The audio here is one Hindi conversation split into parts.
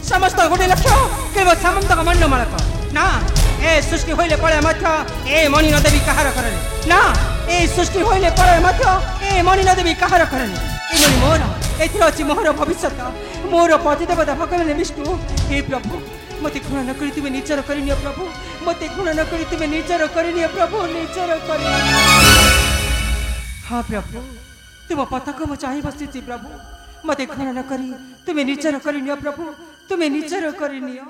समस्त गोटे लक्ष्य केवल सामंत मंड मालक ना ए सृष्टि होइले पळे मध्य ए मणि नदेवी कहार करने ना ए सृष्टि होइले पळे मध्य ए मणि नदेवी कहार करने ए मणि मोर एथिर अछि मोर भविष्य मोर पतिदेवता भगवान विष्णु हे प्रभु मते घृणा न करी तुमे निचर करिनियो प्रभु मते घृणा न करी तुमे निचर करिनियो प्रभु निचर करि हाँ प्रभु तुम पथक म चाहि बसिछि प्रभु मते घृणा न करी तुमे निचर करिनियो प्रभु तुमे निचर करिनियो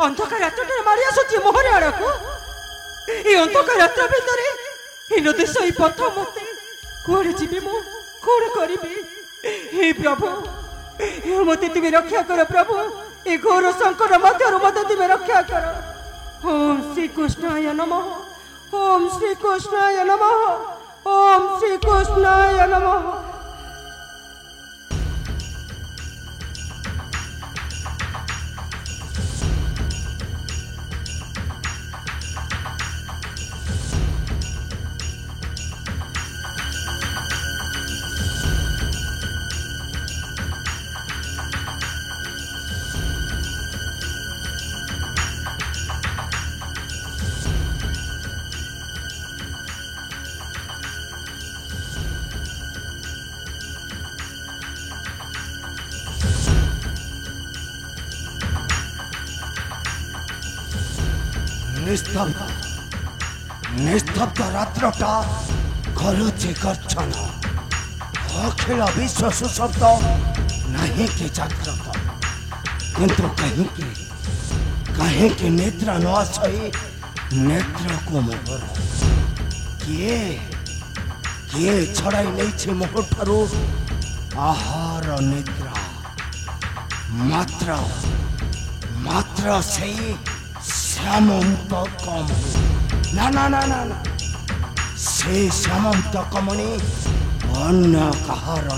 अंधकार रात्र मारी आसुची मोहर आड़ को अंधकार रात्र भितर देश पथ मत कौन जी मु कौन करी हे प्रभु मत तुम रक्षा कर प्रभु ए घोर संकट मध्य मत तुम रक्षा कर ओम श्री कृष्णाय नमः ओम श्री कृष्णाय नमः ओम श्री कृष्णाय नमः निस्तब्ध रात्रटा करुचे गर्जन अखिल विश्व सुशब्द नहीं कि जागृत किंतु कहीं की निद्रा न सही नेत्र को मोहर किए छड़ाई नहीं मोहर ठारू आहार निद्रा मात्र से श्यामंत कम ना ना ना ना ना से श्यामंत कमणी अन्य कहार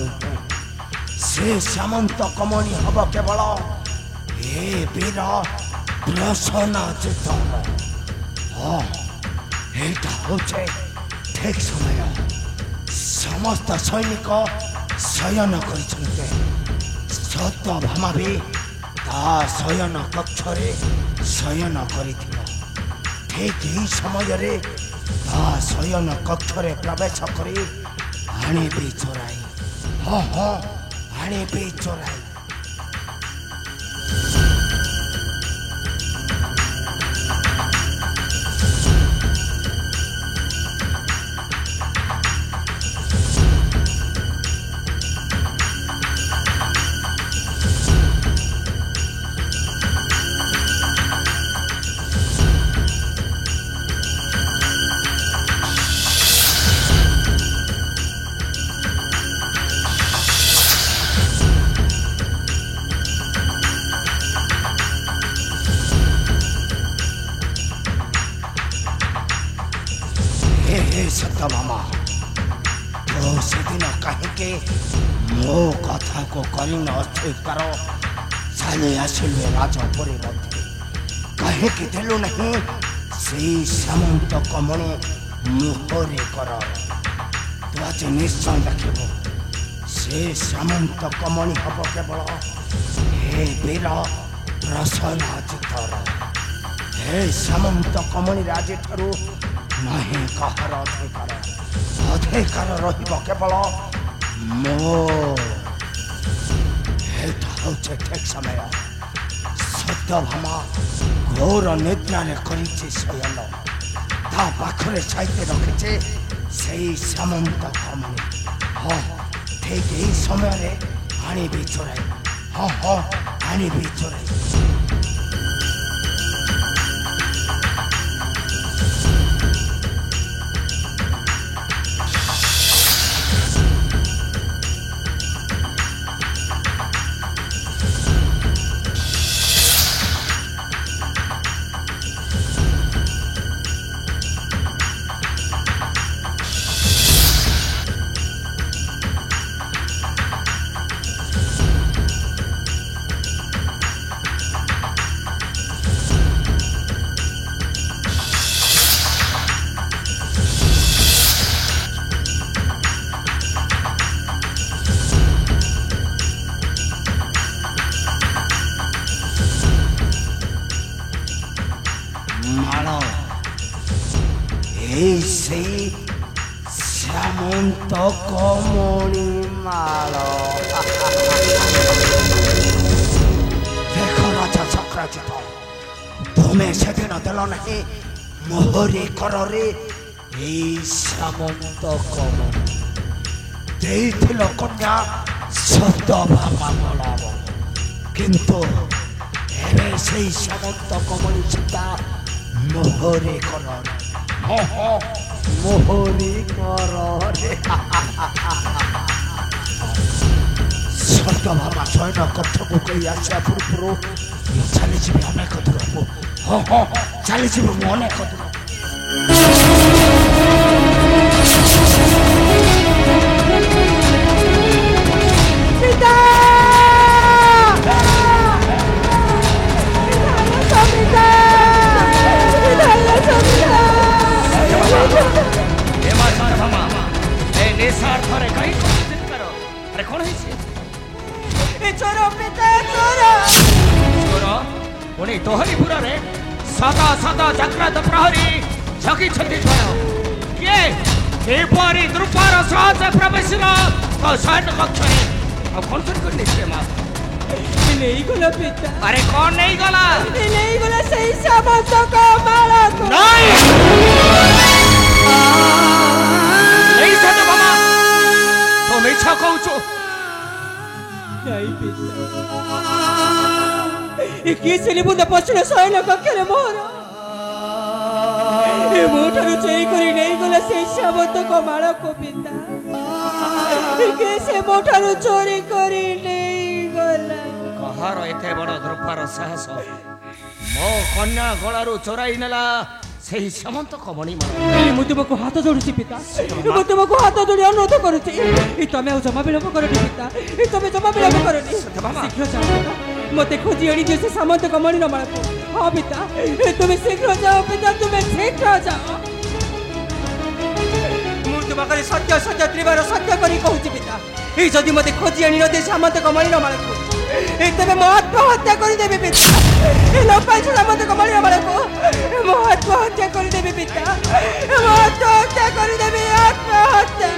से श्यामंत कमणी हम केवल हे वीर प्रसन्नाजित हाँ एटा होचे ठीक समय समस्त सैनिक शयन करछन्ते सत्यभामा भी ता शयन कक्षरे शयन करिथिला ठीक ही समय रे ता शयन कक्षरे प्रवेश करी आनी भी चोराई हाँ हाँ आनी भी चोराई सत्यभामा तो से दिन कहीं मो कथा को करीन अस्वीकार चली आसिलु राजपुरी मध्य कहीं देलु नहीं से श्यामंत कमणी मुहरे कर तू आज निश्चय देखब से श्यामंत कमणी हम केवल हे वीर प्रसन्नाजितर हे श्यामंत कमणी राजे ठारू नहीं कहार अधिकार रहिब केवल मो ठीक समय सत्यभामा घोर निद्रा करिछे शयन ता पाखरे साइते रखिछे सेई श्यामंत कमणी हाँ ठीक यही समय आनी भी चोराई हाँ हाँ आनी भी चोराई কমণি মাল দেখো রাজা চক্রাজিত তুমি সেদিন দেল নাহি মোহরি কରରେ এই সামন্ত কমণি ଦେଇଥିଲ କନ୍ୟା ସତ ଭାମା ମଳାବ କିନ୍ତୁ ଏବେ ସେଇ ସାମନ୍ତ କମଳି ସୀତା ମୋହରି କରରେ ମୋହରି କରରେ ସତ ଭାମା ଶୟନ କକ୍ଷକୁ କେହି ଆସିବା ପୂର୍ବରୁ ଚାଲିଯିବି ଅନେକ ଦୂରକୁ ଚାଲିଯିବି ମୁଁ ଅନେକ ଦୂର तोहरी पुरारे सदा सदा जाग्रत प्रहरी जगी छति छोड़ ये केपरी द्रुपार सहज प्रवेशरा तो शयन कक्ष है अब कौन सुन कर निश्चय मां नहीं गला पिता अरे कौन नहीं गला सही सामंत को मारा को नहीं सद बाबा तो मिछा कहू छो नहीं पिता किसी बुंदा पछुले शयन कक्षरे मोर ए मोठारु चोरी करी नहीं गला से सामंत को मारा को पिता किसे मोठारु चोरी करी नहीं गला कहार एते बड़ द्रुपार साहस मो कन्या गलारु चोराई नेला सेही सामंत कमणी मार मु तुमको हाथ जोड़ुची पिता मु तुमको हाथ जोड़ी अनुरोध करूची ई तमे जमा विलंब करनी पिता ई तमे जमा विलंब करनी शीघ्र जाओ मते खोजी एडी जैसे सामंत कमणी न मारको हां पिता तुम शीघ्र जाओ पिता तुम शीघ्र जाओ मु तुमको सत्य सत्य त्रिवार सत्य करी कहूची पिता ई जदी मते खोजी एडी न दे सामंत कमणी न मारको ए तमे मो आत्महत्या करी देबे पिता ए लोपाई सामंत कमणी न मारको मो आत्महत्या करी देबे पिता मो आत्महत्या करी देबे आत्महत्या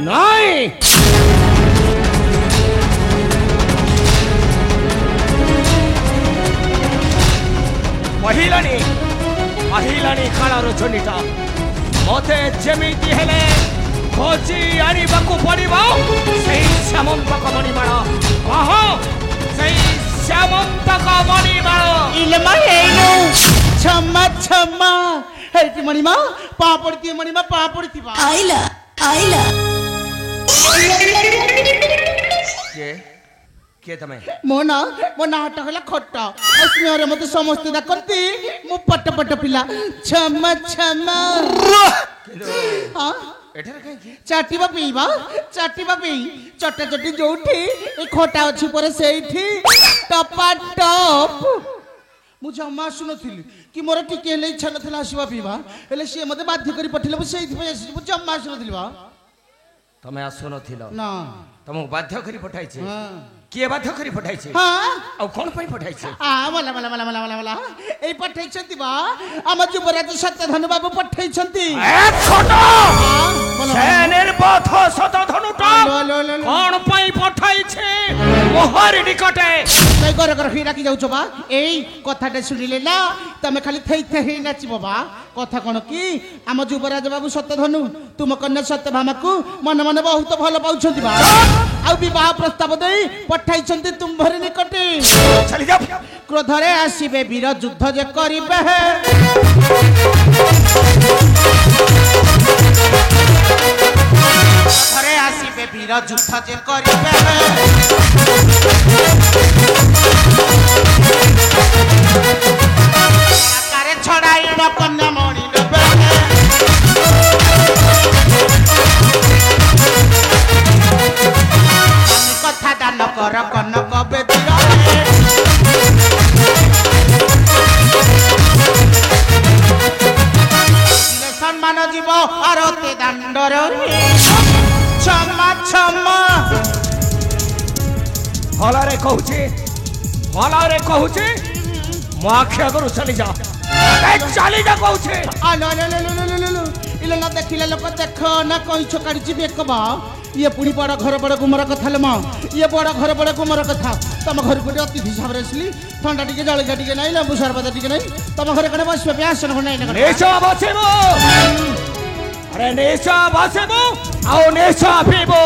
नहीं महिलानी कालारो चंडीटा मते जेमिति हेले खोजी आनी बाकु पड़िबो सेही सामंत कमणी माळ कहो सेही सामंत कमणी माळ इलमा हेनु क्षमा क्षमा हेती मणिमा पा पड़ती मणिमा पा पड़ती बा आइला के तमे मो ना हटा हला खट्टा अस्मिया रे मते समस्त दा करती मु पट पट पिला क्षमा क्षमा हां एठरे काई की चाटीबा पीबा चटा चटी जोठी ए खोटा अछि परे सेठी टपा टप मु जमा सुनथिली कि मोर टिके ले इच्छा नथला आसीबा पीबा हेले से मते बाध्य करी पठिले मु सेठी पे आसी मु जमा सुनथिली बा तमे आसो नथिलो ना तमो बाध्य करी पठाइछे हां किए बाध्य करी पठाइछे हां आ कोन पई पठाइछे आ मला ए पठाइछंती बा हम जुबराज सत्यधनु बाबू पठाइछंती ए छोटो सेनेर पथ सतधनुटा कोन पई पठाइछे मोहरी निकटे नै गर गर हिरा की जाउछ बा एई कथाटे सुनिले ना तमे खाली थई थई नाचिबो बा कथा कोन की हम जुबराज बाबू सत्यधनु तुम कन्या सत्यभामा को मन मन बहुत भलो पाउछंती बा आ विवाह प्रस्ताव देई पठाइछंती तुम भरी निकटे चली जा क्रोधरे आसीबे वीर युद्ध जे करिबे क्रोधरे आसीबे वीर युद्ध जे करिबे आकारे छड़ाई न कन्या मणि देबे कथा दान कर कनक बेदिर सम्मान जीव आरती दांडर क्षमा क्षमा हलारे कहूची मो आखि आगरू चली जा ଚାଲି ଯା କହୁଛେ ଆଲୋ ଇଲୋ ନା ଦେଖିଲେ ଲୋକ ଦେଖ ନା କଇଁଛ କାଢିଛି ବେକବା ଇଏ ପୁଣି ବଡ଼ ଘର ବଡ଼ ଗୁମର କଥା ଲୋ ମା ଇଏ ବଡ଼ ଘର ବଡ଼ ଗୁମର କଥା ତମ ଘରକୁ ଗୋଟେ ଅତିଥି ହିସାବରେ ଆସିଲି ଥଣ୍ଡା ଟିକେ ଜଳଖିଆ ଟିକେ ନାହିଁ ଲେମ୍ବୁ ସରବତ ଟିକେ ନାହିଁ ତମ ଘରେ କଣ ବସିବା ପାଇଁ ଆସନ ଖଣ୍ଡେ ନାହିଁ ନିଶ୍ଚୟ ବସିବୁ ଆରେ ନିଶ୍ଚୟ ବସିବୁ ଆଉ ନିଶ୍ଚୟ ପିଇବୁ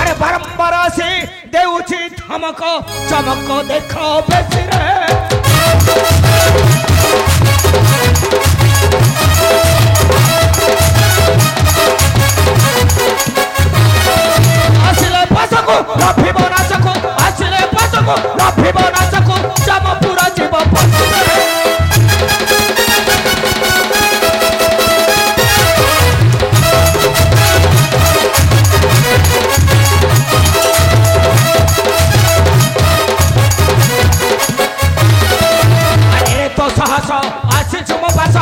ଆରେ ବାରମ୍ବାର ଆସି ଦେଉଛି ଧମକ ଚମକ ଦେଖ ବେଶୀରେ ଆସିଲେ ପାଶକୁ ରଖିବ ନାଚକୁ ଆସିଲେ ପାଶକୁ ରଖିବ ନାଚକୁ ଚମ ପୁରା ଯିବ ପଛରେ तो साहस आसीछु मो पास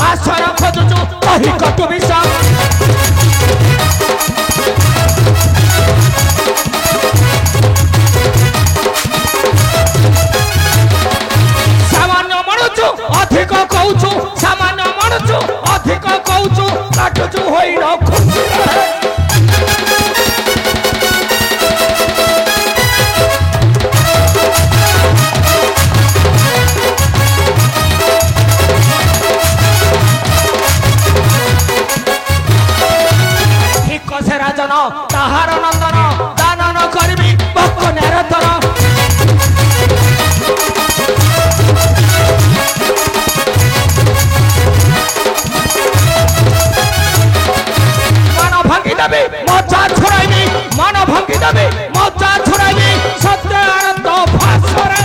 आश्रय खोजुछु कहि कटु विष सामान्य मणुछु अधिक कहूछु सामान्य मणुछु अधिक कहूछु काटुछु होई रखुछु राजन ताहार नंदन दानन करबी भक्क निरतन मन भांगी देबी मजा छुड़ाइबी मन भांगी देबी मजा छुड़ाइबी सत्य आनंद भास्वरे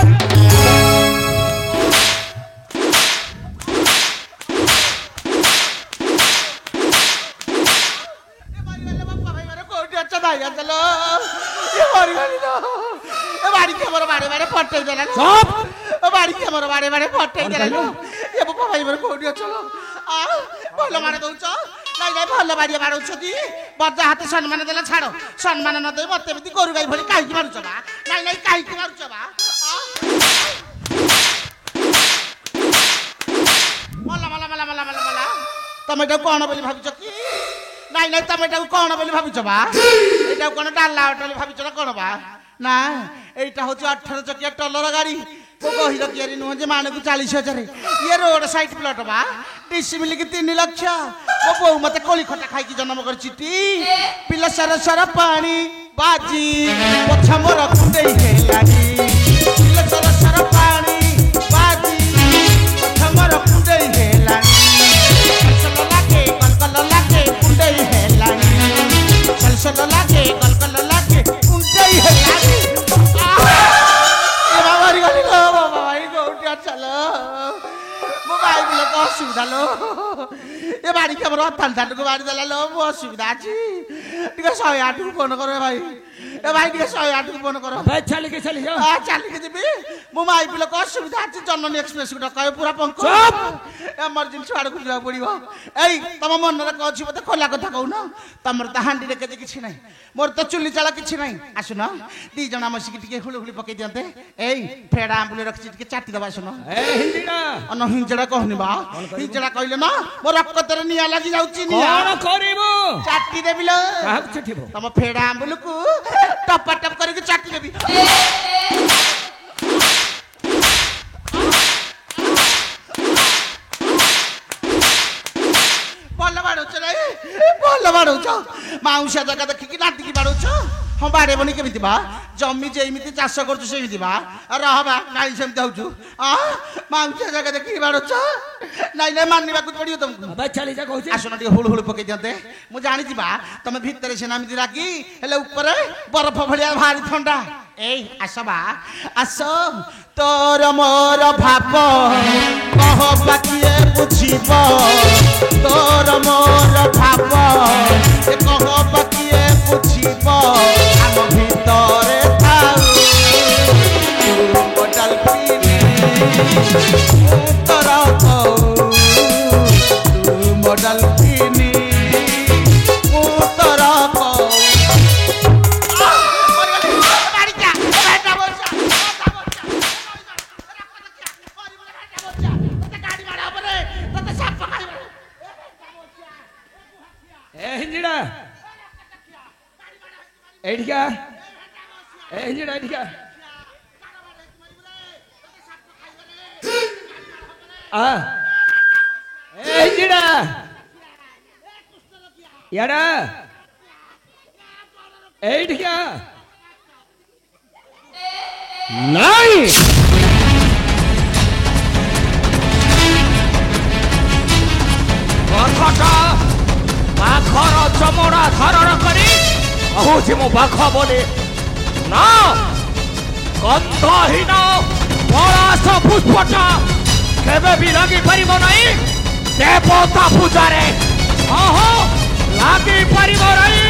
हाथ सम्मान देला छाड़ सम्मान न दे मत गोरु गाई भली कहीं मारुच बा नाई नाई कहीं मारुच बा मला मला मला मला मला मला तमे एटा कोन बोली भाबिच की नाई नाई तमे एटा कोन बोली भाबिच बा एटा कोन डाला होटल भाबिच ना कोन बा ना एटा होची 18 चकिया टलर गाड़ी को कहिलो कियारी नु जे माने को 40,000 ये रोड साइड प्लॉट बा डिसी मिली की 3 लाख मो बहू मते कोली खटा खाई की जन्म कर चिटी पिला सारा सारा पानी बाजी पछा मोर कुंडेई हेलानी पिला सारा सारा पानी बाजी पछा मोर कुंडेई हेलानी चल लागे कल लागे कुंडेई हेलानी चल लागे कल लागे कुंडेई हेलानी बाबारी गली लो बाबाई गोटिया चलो मोबाइल बिल को असुविधा लो ए बाड़ी के हमर थान थान को बाड़ी देला लो मो असुविधा अछि टिके 108 को फोन करो भाई ए भाई टिके 108 को फोन करो भाई चल के चली जा आ चल के जेबी मोबाइल बिल को असुविधा अछि जननी एक्सप्रेस को डकाय पूरा पंख चुप इमरजेंसी आड़ को जा पड़िबो एई तम मन रे को अछि मते खोला कथा कहू न तमर त हांडी रे के किछि नै मोर त चुल्ली चाला किछि नै आसुन दी जना मसी टिके हुलु हुलु पके दियंते एई फेडा आंबुले रखछि टिके चाटी दबा सुन ए हिंदीडा अन हिंजड़ा कहनी बा हिंजड़ा कहले न मोर रक्त रे निया लागि जाउछि निया कोन करिवो चाटी देबिलो काहक चिठिबो तम फेडा आंबुल को टप टप करके चाटी देबी बोल बाड़ौच माउसिया जगह देखिकी नाटिकी बाड़ौच हाँ बाड़े बनी केमी बा जमी जेमी चाष कर सेमती बा रहा नाई सेमती हूँ माउसिया जगह देखिकी बाड़ौच नाई नाई मानवा पड़ो तुमको चली जा कहूँ आसन टे हुड़ हुड़ पकई दियंते मुझे जानी तुम भितर से नामी रागी हेले ऊपर बरफ भलिया भारी ठंडा ए आसबा आस तोर मोर भाव कह बाकिए बुझीब तोर मोर भाव कह बाकिए बुझीब आम भितरे थाऊ बदल तोर मॉडल पीनी तोर ए हिंजिड़ा एडिका ए हिंजिड़ा एडिका आ ए हिंजिड़ा यारा एडिका नहीं कथटा बाखर चमड़ा धारण करी कहूँ मु बाघ बोली ना गंधहीन पलाश पुष्पटा केबे भी लगी परिब नहीं देवता पूजा रे लगी परिब नहीं